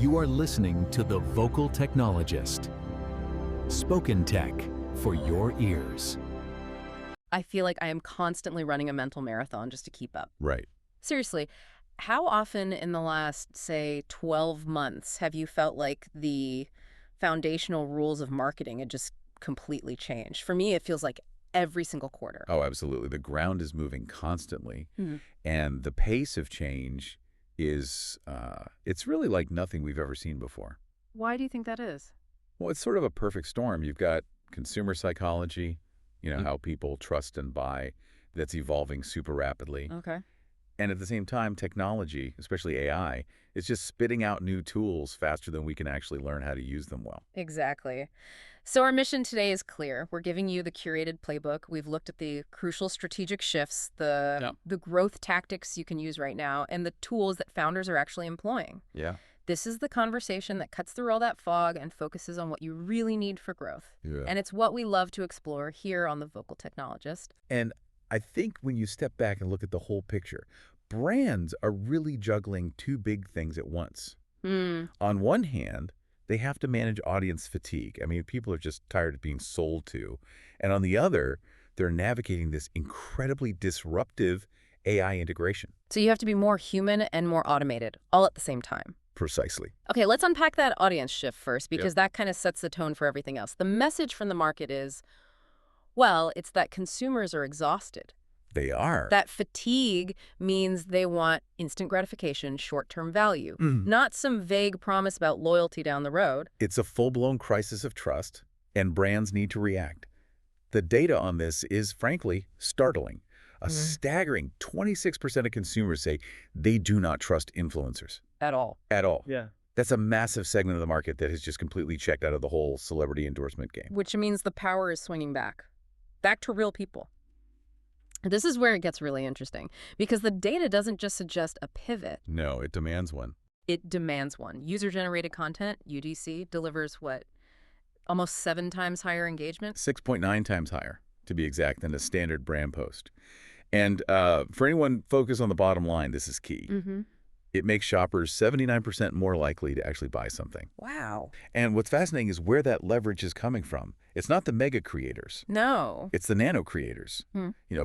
You are listening to The Vocal Technologist. Spoken tech for your ears. I feel like I am constantly running a mental marathon just to keep up. Right. Seriously, how often in the last, say, 12 months have you felt like the foundational rules of marketing had just completely changed? For me, it feels like every single quarter. Oh, absolutely. The ground is moving constantly, Hmm. and the pace of change is, it's really like nothing we've ever seen before. Why do you think that is? Well, it's sort of a perfect storm. You've got consumer psychology, how people trust and buy, that's evolving super rapidly. Okay. And at the same time, technology, especially AI, is just spitting out new tools faster than we can actually learn how to use them well. Exactly. So our mission today is clear. We're giving you the curated playbook. We've looked at the crucial strategic shifts, the growth tactics you can use right now, and the tools that founders are actually employing. Yeah. This is the conversation that cuts through all that fog and focuses on what you really need for growth. Yeah. And it's what we love to explore here on The Vocal Technologist. And I think when you step back and look at the whole picture, brands are really juggling two big things at once. On one hand, they have to manage audience fatigue. I mean, people are just tired of being sold to. And on the other, they're navigating this incredibly disruptive AI integration. So you have to be more human and more automated, all at the same time. Precisely. Okay, let's unpack that audience shift first, because that kind of sets the tone for everything else. The message from the market is, well, it's that consumers are exhausted. They are. That fatigue means they want instant gratification, short-term value, not some vague promise about loyalty down the road. It's a full-blown crisis of trust, and brands need to react. The data on this is, frankly, startling. A staggering 26% of consumers say they do not trust influencers. At all. At all. Yeah. That's a massive segment of the market that has just completely checked out of the whole celebrity endorsement game. Which means the power is swinging back to real people. This is where it gets really interesting, because the data doesn't just suggest a pivot. No, it demands one. It demands one. User-generated content, UGC, delivers what? Almost 7 times higher engagement? 6.9 times higher, to be exact, than a standard brand post. And for anyone focused on the bottom line, this is key. It makes shoppers 79% more likely to actually buy something. Wow. And what's fascinating is where that leverage is coming from. It's not the mega creators. No. It's the nano-creators.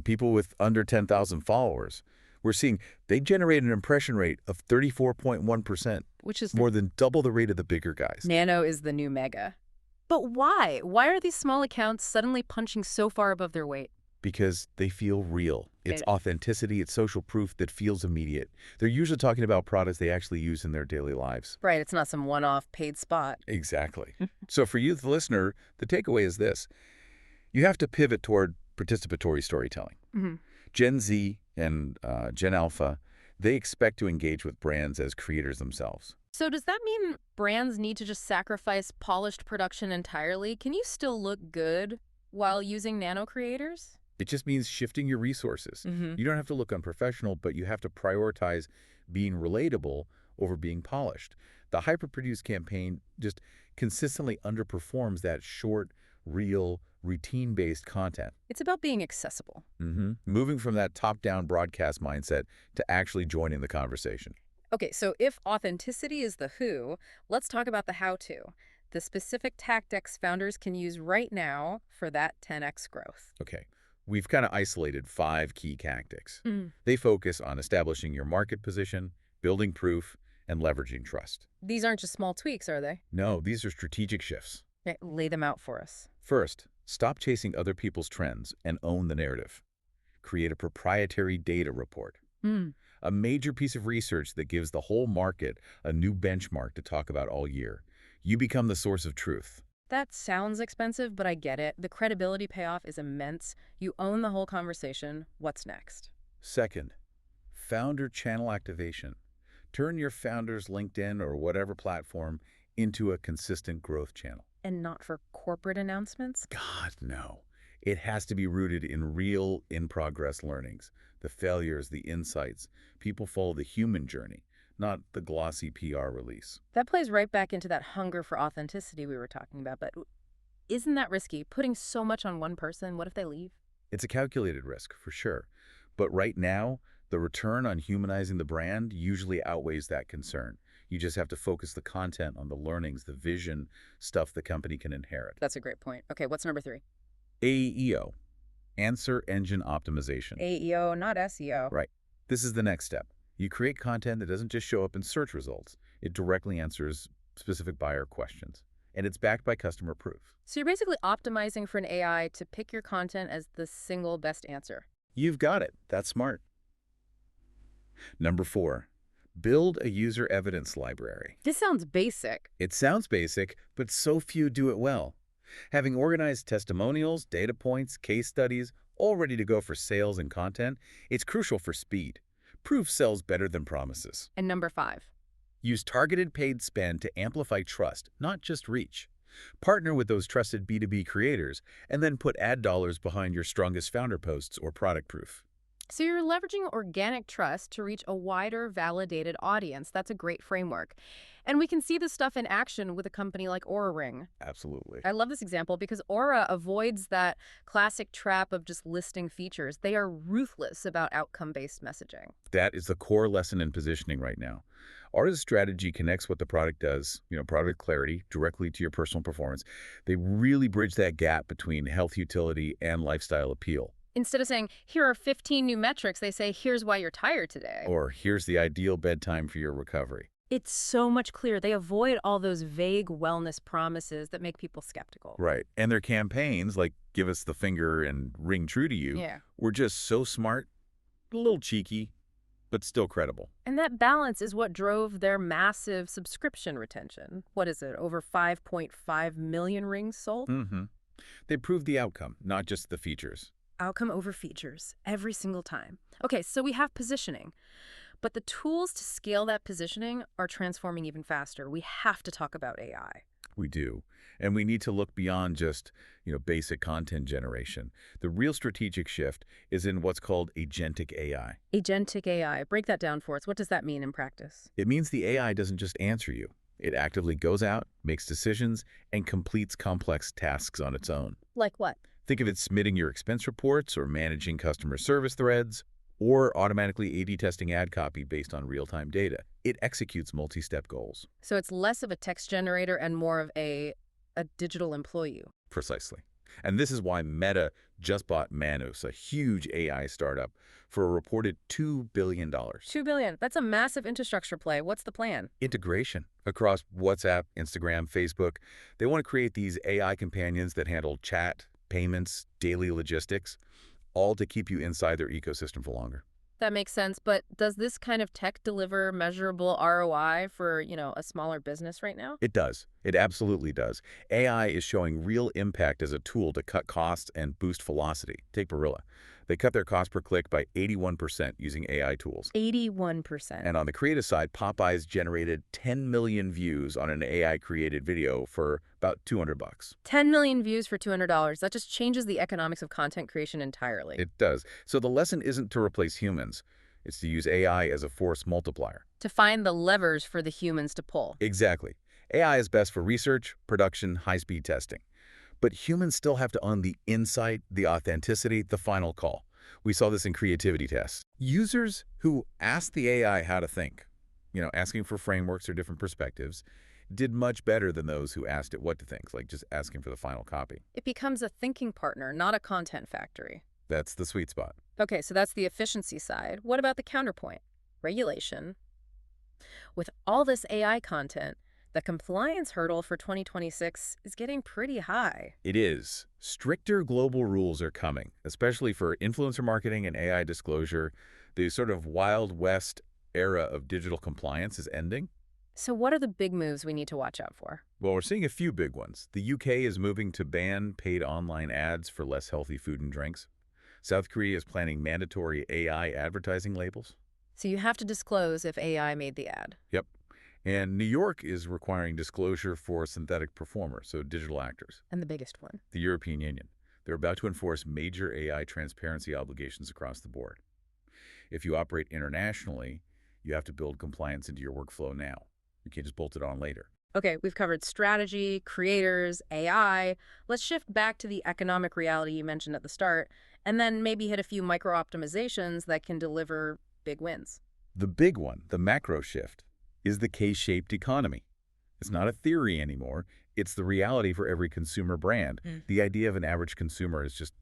People with under 10,000 followers. We're seeing they generate an impression rate of 34.1%, which is more than double the rate of the bigger guys. Nano is the new mega. But why? Why are these small accounts suddenly punching so far above their weight? Because they feel real. It's authenticity, it's social proof that feels immediate. They're usually talking about products they actually use in their daily lives. Right, it's not some one-off paid spot. Exactly. So for you, the listener, the takeaway is this. You have to pivot toward participatory storytelling. Gen Z and Gen Alpha, they expect to engage with brands as creators themselves. So does that mean brands need to just sacrifice polished production entirely? Can you still look good while using nano-creators? It just means shifting your resources. You don't have to look unprofessional, but you have to prioritize being relatable over being polished. The hyper-produced campaign just consistently underperforms that short, real, routine-based content. It's about being accessible. Moving from that top-down broadcast mindset to actually joining the conversation. Okay, so if authenticity is the who, let's talk about the how-to. The specific tactics founders can use right now for that 10x growth. Okay. We've kind of isolated 5 key tactics. They focus on establishing your market position, building proof, and leveraging trust. These aren't just small tweaks, are they? No, these are strategic shifts. Okay, lay them out for us. First, stop chasing other people's trends and own the narrative. Create a proprietary data report. A major piece of research that gives the whole market a new benchmark to talk about all year. You become the source of truth. That sounds expensive, but I get it. The credibility payoff is immense. You own the whole conversation. What's next? Second, founder channel activation. Turn your founder's LinkedIn or whatever platform into a consistent growth channel. And not for corporate announcements? God, no. It has to be rooted in real, in-progress learnings. The failures, the insights. People follow the human journey, not the glossy PR release. That plays right back into that hunger for authenticity we were talking about, but isn't that risky? Putting so much on one person, what if they leave? It's a calculated risk, for sure. But right now, the return on humanizing the brand usually outweighs that concern. You just have to focus the content on the learnings, the vision, stuff the company can inherit. That's a great point. Okay, what's number 3? AEO, Answer Engine Optimization. AEO, not SEO. Right. This is the next step. You create content that doesn't just show up in search results. It directly answers specific buyer questions. And it's backed by customer proof. So you're basically optimizing for an AI to pick your content as the single best answer. You've got it. That's smart. Number 4, build a user evidence library. This sounds basic. It sounds basic, but so few do it well. Having organized testimonials, data points, case studies, all ready to go for sales and content, it's crucial for speed. Proof sells better than promises. And number 5. Use targeted paid spend to amplify trust, not just reach. Partner with those trusted B2B creators, and then put ad dollars behind your strongest founder posts or product proof. So you're leveraging organic trust to reach a wider, validated audience. That's a great framework. And we can see this stuff in action with a company like Aura Ring. Absolutely. I love this example because Aura avoids that classic trap of just listing features. They are ruthless about outcome-based messaging. That is the core lesson in positioning right now. Aura's strategy connects what the product does, product clarity, directly to your personal performance. They really bridge that gap between health utility and lifestyle appeal. Instead of saying, here are 15 new metrics, they say, here's why you're tired today. Or here's the ideal bedtime for your recovery. It's so much clearer. They avoid all those vague wellness promises that make people skeptical. Right. And their campaigns, like Give Us the Finger and Ring True to You, were just so smart, a little cheeky, but still credible. And that balance is what drove their massive subscription retention. What is it, over 5.5 million rings sold? Mm-hmm. They proved the outcome, not just the features. Outcome over features, every single time. Okay, so we have positioning. But the tools to scale that positioning are transforming even faster. We have to talk about AI. We do. And we need to look beyond just, basic content generation. The real strategic shift is in what's called agentic AI. Agentic AI. Break that down for us. What does that mean in practice? It means the AI doesn't just answer you. It actively goes out, makes decisions, and completes complex tasks on its own. Like what? Think of it submitting your expense reports or managing customer service threads or automatically A/B testing ad copy based on real-time data. It executes multi-step goals. So it's less of a text generator and more of a digital employee. Precisely. And this is why Meta just bought Manus, a huge AI startup, for a reported $2 billion. $2 billion. That's a massive infrastructure play. What's the plan? Integration across WhatsApp, Instagram, Facebook. They want to create these AI companions that handle chat, payments, daily logistics, all to keep you inside their ecosystem for longer. That makes sense, but does this kind of tech deliver measurable ROI for, a smaller business right now? It does. It absolutely does. AI is showing real impact as a tool to cut costs and boost velocity. Take Barilla. They cut their cost per click by 81% using AI tools. 81%. And on the creative side, Popeyes generated 10 million views on an AI-created video for about $200. 10 million views for $200. That just changes the economics of content creation entirely. It does. So the lesson isn't to replace humans. It's to use AI as a force multiplier. To find the levers for the humans to pull. Exactly. AI is best for research, production, high-speed testing. But humans still have to own the insight, the authenticity, the final call. We saw this in creativity tests. Users who asked the AI how to think, asking for frameworks or different perspectives, did much better than those who asked it what to think, like just asking for the final copy. It becomes a thinking partner, not a content factory. That's the sweet spot. Okay, so that's the efficiency side. What about the counterpoint? Regulation. With all this AI content, the compliance hurdle for 2026 is getting pretty high. It is. Stricter global rules are coming, especially for influencer marketing and AI disclosure. The sort of Wild West era of digital compliance is ending. So what are the big moves we need to watch out for? Well, we're seeing a few big ones. The UK is moving to ban paid online ads for less healthy food and drinks. South Korea is planning mandatory AI advertising labels. So you have to disclose if AI made the ad. Yep. And New York is requiring disclosure for synthetic performers, so digital actors. And the biggest one? The European Union. They're about to enforce major AI transparency obligations across the board. If you operate internationally, you have to build compliance into your workflow now. You can't just bolt it on later. Okay, we've covered strategy, creators, AI. Let's shift back to the economic reality you mentioned at the start, and then maybe hit a few micro-optimizations that can deliver big wins. The big one, the macro shift, is the K-shaped economy. It's not a theory anymore. It's the reality for every consumer brand. The idea of an average consumer is just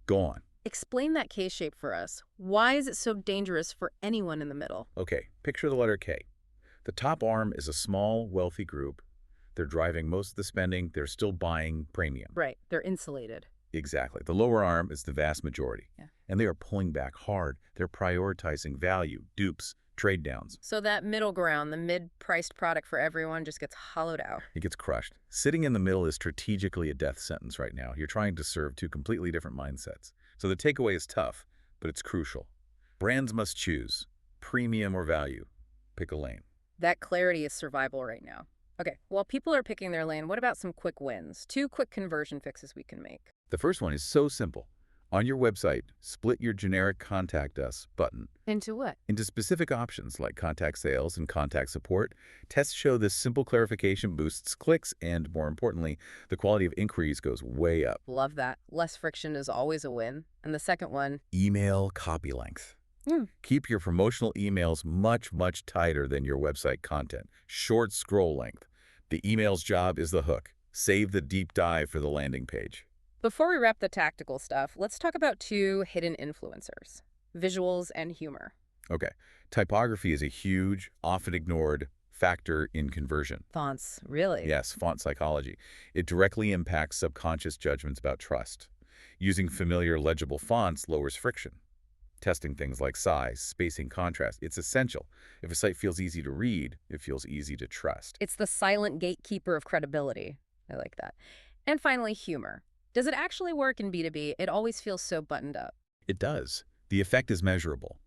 gone. Explain that K-shape for us. Why is it so dangerous for anyone in the middle? Okay, picture the letter K. The top arm is a small, wealthy group. They're driving most of the spending. They're still buying premium. Right, they're insulated. Exactly. The lower arm is the vast majority. Yeah. And they are pulling back hard. They're prioritizing value, dupes, trade downs. So that middle ground, the mid-priced product for everyone, just gets hollowed out. It gets crushed. Sitting in the middle is strategically a death sentence right now. You're trying to serve two completely different mindsets. So the takeaway is tough, but it's crucial. Brands must choose premium or value. Pick a lane. That clarity is survival right now. Okay, while people are picking their lane, what about some quick wins? 2 quick conversion fixes we can make. The first one is so simple. On your website, split your generic Contact Us button Into what? into specific options like contact sales and contact support. Tests show this simple clarification boosts clicks and, more importantly, the quality of inquiries goes way up. Love that. Less friction is always a win. And the second one? Email copy length. Keep your promotional emails much, much tighter than your website content. Short scroll length. The email's job is the hook. Save the deep dive for the landing page. Before we wrap the tactical stuff, let's talk about 2 hidden influencers, visuals and humor. Okay, typography is a huge, often ignored factor in conversion. Fonts, really? Yes, font psychology. It directly impacts subconscious judgments about trust. Using familiar, legible fonts lowers friction. Testing things like size, spacing, contrast, it's essential. If a site feels easy to read, it feels easy to trust. It's the silent gatekeeper of credibility. I like that. And finally, humor. Does it actually work in B2B? It always feels so buttoned up. It does. The effect is measurable.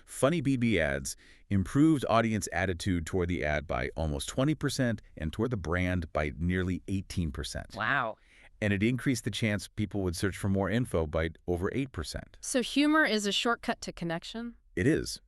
Funny BB ads improved audience attitude toward the ad by almost 20% and toward the brand by nearly 18%. Wow. And it increased the chance people would search for more info by over 8%. So humor is a shortcut to connection? It is.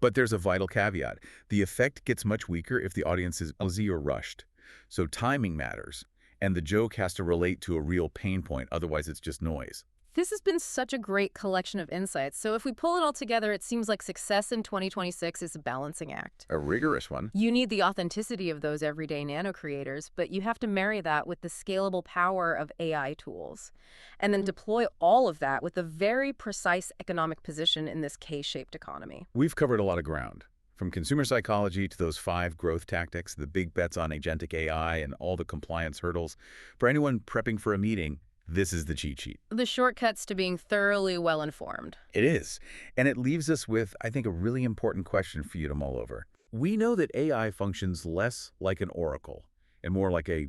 But there's a vital caveat. The effect gets much weaker if the audience is busy or rushed. So timing matters. And the joke has to relate to a real pain point, otherwise it's just noise. This has been such a great collection of insights. So if we pull it all together, it seems like success in 2026 is a balancing act. A rigorous one. You need the authenticity of those everyday nano-creators, but you have to marry that with the scalable power of AI tools. And then deploy all of that with a very precise economic position in this K-shaped economy. We've covered a lot of ground. From consumer psychology to those 5 growth tactics, the big bets on agentic AI, and all the compliance hurdles. For anyone prepping for a meeting, this is the cheat sheet. The shortcuts to being thoroughly well-informed. It is. And it leaves us with, I think, a really important question for you to mull over. We know that AI functions less like an oracle and more like a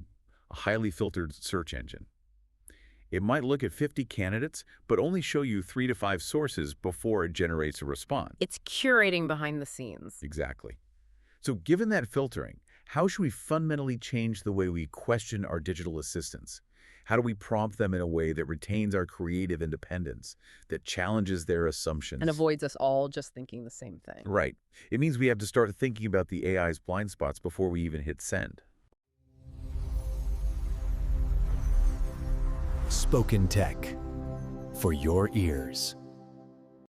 highly filtered search engine. It might look at 50 candidates, but only show you 3 to 5 sources before it generates a response. It's curating behind the scenes. Exactly. So given that filtering, how should we fundamentally change the way we question our digital assistants? How do we prompt them in a way that retains our creative independence, that challenges their assumptions? And avoids us all just thinking the same thing. Right. It means we have to start thinking about the AI's blind spots before we even hit send. Spoken Tech for your ears.